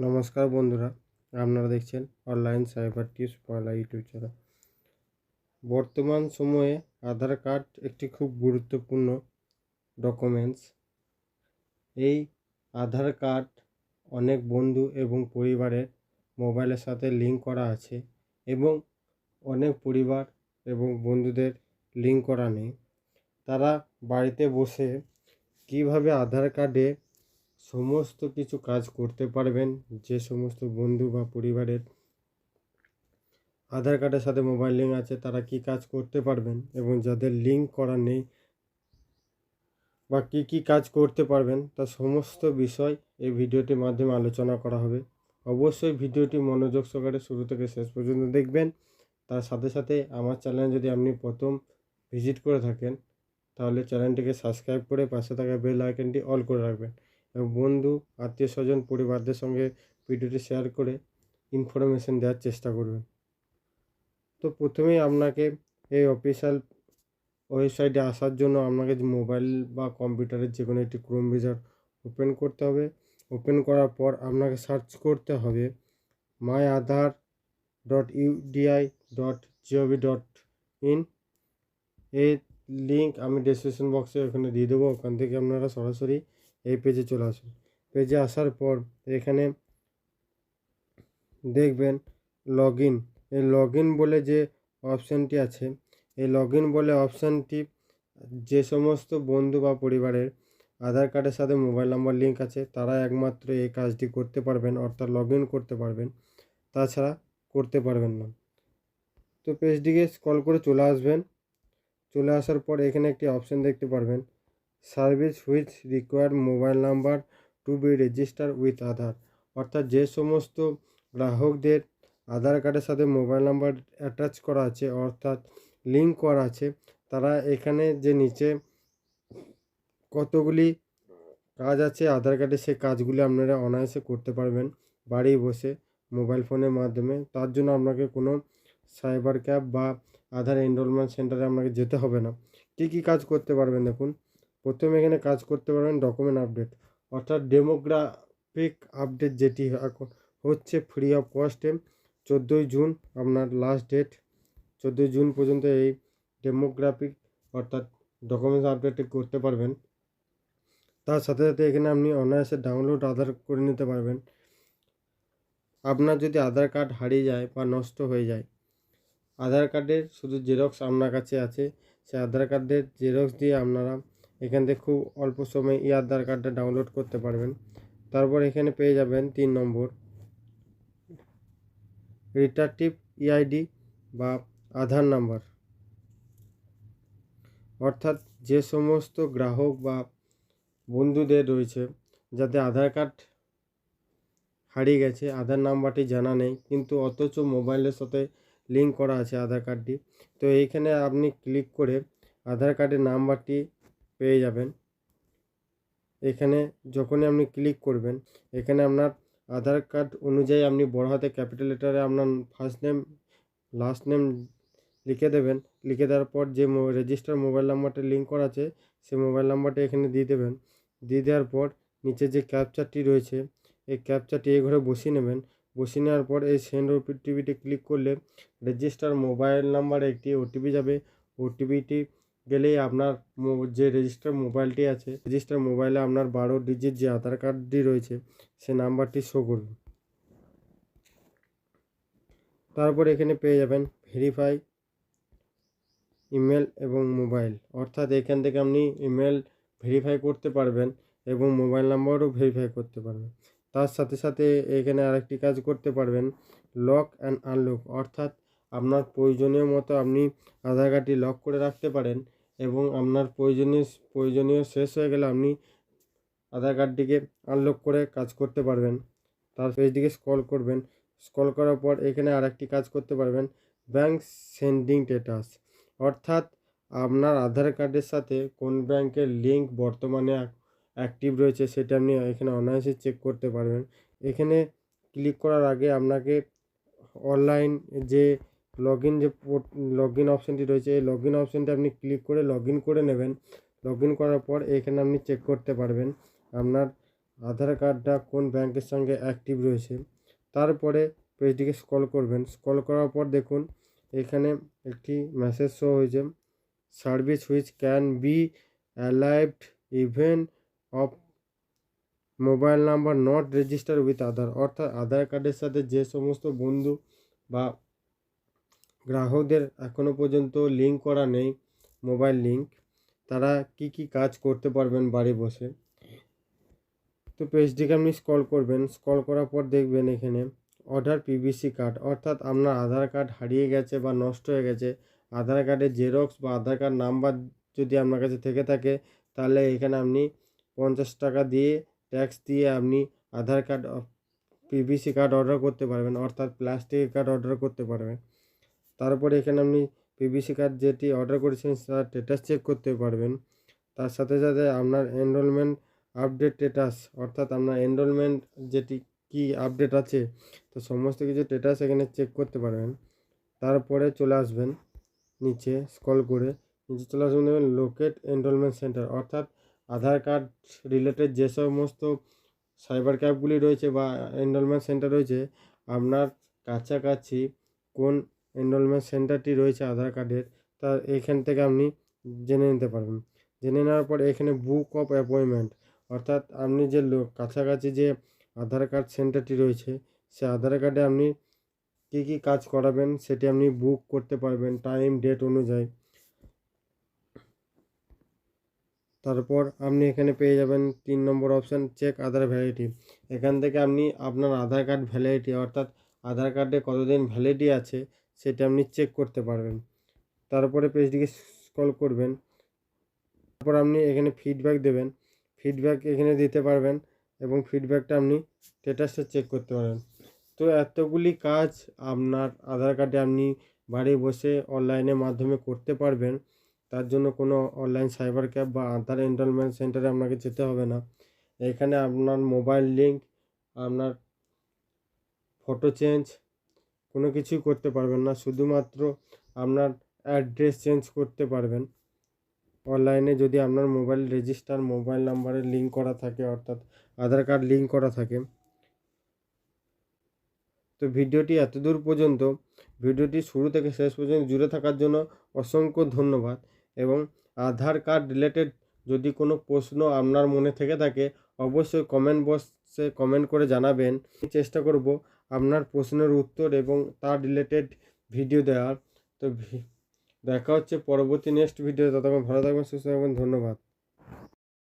নমস্কার বন্ধুরা, আপনারা দেখছেন online cyber tips Bangla YouTube channel. বর্তমান সময়ে আধার কার্ড একটি খুব গুরুত্বপূর্ণ ডকুমেন্টস। এই আধার কার্ড অনেক বন্ধু এবং পরিবারের মোবাইলের সাথে লিঙ্ক করা আছে এবং অনেক পরিবার এবং বন্ধুদের লিঙ্ক করা নেই। তারা বাড়িতে বসে কিভাবে আধার কার্ডে সমস্ত কিছু কাজ করতে পারবেন, যে সমস্ত বন্ধু বা পরিবারের আধার কার্ডের সাথে মোবাইল লিঙ্ক আছে তারা কি কাজ করতে পারবেন এবং যাদের লিঙ্ক করা নেই বা কি কাজ করতে পারবেন তার সমস্ত বিষয় এই ভিডিওটির মাধ্যমে আলোচনা করা হবে। অবশ্যই ভিডিওটি মনোযোগ সহকারে শুরু থেকে শেষ পর্যন্ত দেখবেন। তার সাথে সাথে আমার চ্যানেল যদি আপনি প্রথম ভিজিট করে থাকেন তাহলে চ্যানেলটিকে সাবস্ক্রাইব করে পাশে থাকা বেল আইকনটি অল করে রাখবেন এবং বন্ধু, আত্মীয় স্বজন, পরিবারদের সঙ্গে ভিডিওটি শেয়ার করে ইনফরমেশন দেওয়ার চেষ্টা করবেন। তো প্রথমেই আপনাকে এই অফিসিয়াল ওয়েবসাইটে আসার জন্য আপনাকে মোবাইল বা কম্পিউটারের যে কোনো একটি ক্রোম ব্রাউজার ওপেন করতে হবে। ওপেন করার পর আপনাকে সার্চ করতে হবে myaadhar.udi.gov.in। এই লিঙ্ক আমি ডেসক্রিপশন বক্সে ওখানে দিয়ে দেবো। ওখান থেকে আপনারা সরাসরি এই পেজে চলে আসুন। পেজে আসার পর এখানে দেখবেন লগ ইন। এই লগ ইন বলে যে অপশানটি আছে, এই লগ ইন বলে অপশানটি যে সমস্ত বন্ধু বা পরিবারের আধার কার্ডের সাথে মোবাইল নাম্বার লিঙ্ক আছে তারা একমাত্র এই কাজটি করতে পারবেন, অর্থাৎ লগ ইন করতে পারবেন, তাছাড়া করতে পারবেন না। তো পেজটিকে স্ক্রল করে চলে আসবেন। চলে আসার পর এখানে একটি অপশান দেখতে পারবেন, service which required mobile number to be register with Aadhaar. অর্থাৎ যে সমস্ত গ্রাহকদের আধার কার্ডের সাথে মোবাইল নাম্বার অ্যাটাচ করা আছে, অর্থাৎ লিঙ্ক করা আছে, তারা এখানে যে নিচে কতগুলি কাজ আছে আধার কার্ডে, সেই কাজগুলি আপনারা অনায়াসে করতে পারবেন বাড়ি বসে মোবাইল ফোনের মাধ্যমে। তার জন্য আপনাকে কোনো সাইবার ক্যাফ বা আধার এনরোলমেন্ট সেন্টারে আপনাকে যেতে হবে না। কী কাজ করতে পারবেন দেখুন। প্রথমে এখানে কাজ করতে পারবেন ডকুমেন্ট আপডেট, অর্থাৎ ডেমোগ্রাফিক আপডেট, যেটি এখন হচ্ছে ফ্রি অফ কস্টে। 14ই জুন আপনার লাস্ট ডেট। 14ই জুন পর্যন্ত এই ডেমোগ্রাফিক অর্থাৎ ডকুমেন্টস আপডেটটি করতে পারবেন। তার সাথে সাথে এখানে আপনি অনায়াসে ডাউনলোড আধার করে নিতে পারবেন। আপনার যদি আধার কার্ড হারিয়ে যায় বা নষ্ট হয়ে যায়, আধার কার্ডের শুধু জেরক্স আপনার কাছে আছে, সেই আধার কার্ডের জেরক্স দিয়ে আপনারা এখান থেকে খুব অল্প সময়ে এই আধার কার্ডটা ডাউনলোড করতে পারবেন। তারপর এখানে পেয়ে যাবেন 3 নম্বর রিটার্টিভ ইআইডি বা আধার নাম্বার। অর্থাৎ যে সমস্ত গ্রাহক বা বন্ধুদের রয়েছে যাদের আধার কার্ড হারিয়ে গেছে, আধার নাম্বারটি জানা নেই কিন্তু অথচ মোবাইলের সাথে লিঙ্ক করা আছে আধার কার্ডটি, তো এইখানে আপনি ক্লিক করে আধার কার্ডের নাম্বারটি পেয়ে যাবেন। এখানে যখনই আপনি ক্লিক করবেন, এখানে আপনার আধার কার্ড অনুযায়ী আপনি বড় হাতে ক্যাপিটাল লেটারে আপনার ফার্স্ট নেম লাস্ট নেম লিখে দেবেন। লিখে দেওয়ার পর যে রেজিস্টার মোবাইল নাম্বারটা লিঙ্ক করা আছে সেই মোবাইল নাম্বারটা এখানে দিয়ে দেবেন। দিয়ে দেওয়ার পর নিচে যে ক্যাপচারটি রয়েছে এই ক্যাপচারটি এই ঘরে বসিয়ে নেবেন। বসিয়ে নেওয়ার পর এই সেন্ড ওটিপিতে ক্লিক করলে রেজিস্টার মোবাইল নাম্বারে একটি ওটিপি যাবে। ওটিপিটি গেলেই আপনার যে রেজিস্টার মোবাইলটি আছে, রেজিস্টার মোবাইলে আপনার 12 ডিজিট যে আধার কার্ডটি রয়েছে সে নাম্বারটি শো করবে। তারপর এখানে পেয়ে যাবেন ভেরিফাই ইমেল এবং মোবাইল, অর্থাৎ এখান থেকে আপনি ইমেল ভেরিফাই করতে পারবেন এবং মোবাইল নাম্বারও ভেরিফাই করতে পারবেন। তার সাথে সাথে এখানে আরেকটি কাজ করতে পারবেন, লক অ্যান্ড আনলক, অর্থাৎ আপনার প্রয়োজনীয় মতো আপনি আধার কার্ডটি লক করে রাখতে পারেন এবং আপনার প্রয়োজনীয় শেষ হয়ে গেলে আপনি আধার কার্ডটিকে আনলক করে কাজ করতে পারবেন। তার পেজটিকে স্ক্রল করবেন। স্ক্রল করার পর এখানে আরেকটি কাজ করতে পারবেন, ব্যাংক সেন্ডিং স্ট্যাটাস, অর্থাৎ আপনার আধার কার্ডের সাথে কোন ব্যাংকের লিঙ্ক বর্তমানে অ্যাক্টিভ রয়েছে সেটা আপনি এখানে অনায়াসে চেক করতে পারবেন। এখানে ক্লিক করার আগে আপনাকে অনলাইন যে লগ ইন অপশানটি রয়েছে এই লগ ইন অপশানটি আপনি ক্লিক করে লগ ইন করে নেবেন। লগ ইন করার পর এখানে আপনি চেক করতে পারবেন আপনার আধার কার্ডটা কোন ব্যাংকের সঙ্গে অ্যাক্টিভ রয়েছে। তারপরে পেজটিকে স্ক্রল করবেন। স্ক্রল করার পর দেখুন এখানে একটি মেসেজ শো হয়েছে, service which can be availed even of mobile number not register with Aadhaar. অর্থাৎ আধার কার্ডের সাথে যে সমস্ত বন্ধু বা গ্রাহকদের এখনও পর্যন্ত লিঙ্ক করা নেই মোবাইল লিঙ্ক, তারা কি কি কাজ করতে পারবেন বাড়ি বসে। তো পেজটিকে আপনি স্ক্রল করবেন। স্ক্রল করার পর দেখবেন এখানে অর্ডার পিভিসি কার্ড, অর্থাৎ আপনার আধার কার্ড হারিয়ে গেছে বা নষ্ট হয়ে গেছে, আধার কার্ডের জেরক্স বা আধার কার্ড নাম্বার যদি আপনার কাছে থেকে থাকে, তাহলে এখানে আপনি 50 টাকা দিয়ে ট্যাক্স দিয়ে আপনি আধার কার্ড পিভিসি কার্ড অর্ডার করতে পারবেন, অর্থাৎ প্লাস্টিকের কার্ড অর্ডার করতে পারবেন। তারপরে এখানে আপনি পিভিসি কার্ড যেটি অর্ডার করেছেন তার স্ট্যাটাস চেক করতে পারবেন। তার সাথে সাথে আপনার এনরোলমেন্ট আপডেট স্ট্যাটাস, অর্থাৎ আপনার এনরোলমেন্ট যেটি কি আপডেট আছে, তো সমস্ত কিছু স্ট্যাটাস এখানে চেক করতে পারবেন। তারপরে চলে আসবেন নিচে, স্ক্রল করে নিচে চলে আসবেন, দেখবেন লোকেট এনরোলমেন্ট সেন্টার, অর্থাৎ আধার কার্ড রিলেটেড যে সমস্ত সাইবার ক্যাফগুলি রয়েছে বা এনরোলমেন্ট সেন্টার রয়েছে, আপনার কাছাকাছি কোন এনরোলমেন্ট সেন্টারটি রয়েছে আধার কার্ডের, তা এইখান থেকে আপনি জেনে নিতে পারবেন। জেনে নেওয়ার পর এখানে বুক অফ অ্যাপয়েন্টমেন্ট, অর্থাৎ আপনি যে কাছাকাছি যে আধার কার্ড সেন্টারটি রয়েছে, সে আধার কার্ডে আপনি কী কী কাজ করাবেন সেটি আপনি বুক করতে পারবেন টাইম ডেট অনুযায়ী। তারপর আপনি এখানে পেয়ে যাবেন 3 নম্বর অপশান, চেক আধার ভ্যালিডিটি। এখান থেকে আপনি আপনার আধার কার্ড ভ্যালিডিটি, অর্থাৎ আধার কার্ডে কতদিন ভ্যালিডিটি আছে সেটা আপনি চেক করতে পারবেন। তারপরে পেজটিকে স্ক্রল করবেন। তারপর আপনি এখানে ফিডব্যাক দেবেন, ফিডব্যাক এখানে দিতে পারবেন এবং ফিডব্যাকটা আপনি স্ট্যাটাসটা চেক করতে পারবেন। তো এতগুলি কাজ আপনার আধার কার্ডে আপনি বাড়ি বসে অনলাইনের মাধ্যমে করতে পারবেন। তার জন্য কোনো অনলাইন সাইবার ক্যাফ বা আধার এনরোলমেন্ট সেন্টারে আপনাকে যেতে হবে না। এখানে আপনার মোবাইল লিঙ্ক, আপনার ফটো চেঞ্জ কোনো কিছুই করতে পারবেন না, শুধুমাত্র আপনার অ্যাড্রেস চেঞ্জ করতে পারবেন অনলাইনে, যদি আপনার মোবাইল রেজিস্টার মোবাইল নাম্বারে লিঙ্ক করা থাকে, অর্থাৎ আধার কার্ড লিঙ্ক করা থাকে। তো ভিডিওটি এতদূর পর্যন্ত, ভিডিওটি শুরু থেকে শেষ পর্যন্ত জুড়ে থাকার জন্য অসংখ্য ধন্যবাদ। এবং আধার কার্ড রিলেটেড যদি কোনো প্রশ্ন আপনার মনে থেকে থাকে, অবশ্যই কমেন্ট বক্সে কমেন্ট করে জানাবেন। চেষ্টা করব আপনার প্রশ্নের উত্তর এবং তার রিলেটেড ভিডিও দেওয়ার। তো দেখা হচ্ছে পরবর্তী নেক্সট ভিডিও। ততক্ষণ ভালো থাকবেন, সুস্থ থাকবেন, ধন্যবাদ।